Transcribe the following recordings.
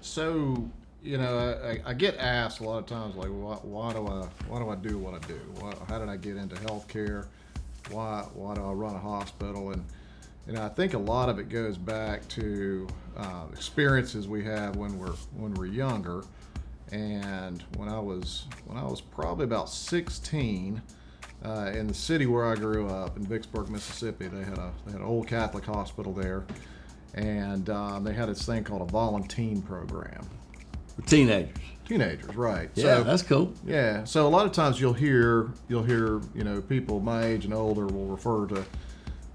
So, I get asked a lot of times, like, why do I do what I do? How did I get into healthcare? Why do I run a hospital? And I think a lot of it goes back to experiences we have when we're younger. And when I was probably about 16, in the city where I grew up in Vicksburg, Mississippi, they had an old Catholic hospital there, and they had this thing called a volunteer program. For teenagers. Teenagers, right? Yeah, So, that's cool. yeah. So a lot of times you'll hear people my age and older will refer to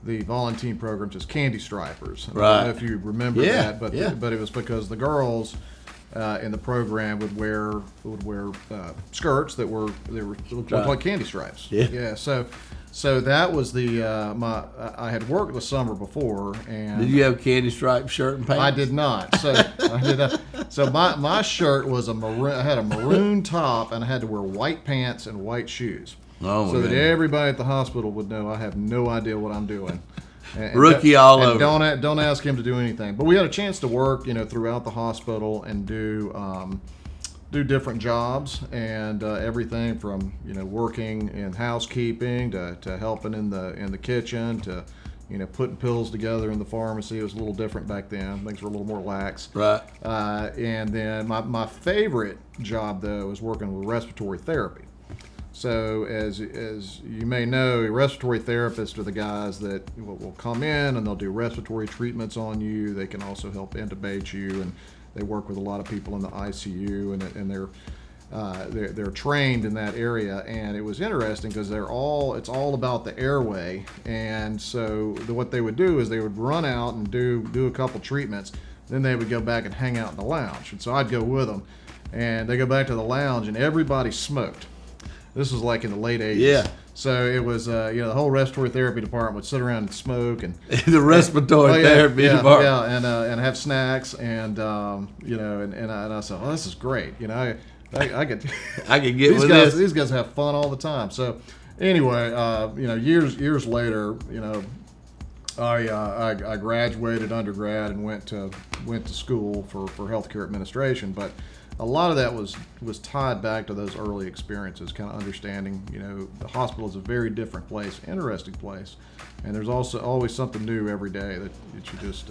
the volunteer programs as candy stripers. Right. I don't know if you remember that, but yeah. but it was because the girls in the program would wear skirts that looked like candy stripes. Yeah. Yeah. So that was the I had worked the summer before, and Did you have a candy striped shirt and pants? I did not. So I did not. So my shirt was a maroon. I had a maroon top, and I had to wear white pants and white shoes. Oh, so man. that everybody at the hospital would know I have no idea what I'm doing. And Rookie all and over. Don't ask him to do anything. But we had a chance to work, throughout the hospital and do different jobs and everything from working in housekeeping to helping in the kitchen to putting pills together in the pharmacy. It was a little different back then. Things were a little more lax. Right. And then my favorite job though was working with respiratory therapy. So as you may know, respiratory therapists are the guys that will come in and they'll do respiratory treatments on you. They can also help intubate you, and they work with a lot of people in the ICU, and they're trained in that area. And it was interesting because it's all about the airway. And so what they would do is they would run out and do a couple treatments, then they would go back and hang out in the lounge. And so I'd go with them, and they go back to the lounge, and everybody smoked. This was like in the late 80s. Yeah. So it was, the whole respiratory therapy department would sit around and smoke and The respiratory therapy department. Yeah, and have snacks and and I said, well, this is great. I could I could get these with guys. this. These guys have fun all the time. So anyway, years later, I graduated undergrad and went to school for healthcare administration, but a lot of that was tied back to those early experiences, kind of understanding, the hospital is a very different place, interesting place, and there's also always something new every day that you just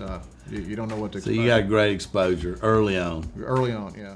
you don't know what to expect. So you got great exposure early on. Early on, yeah.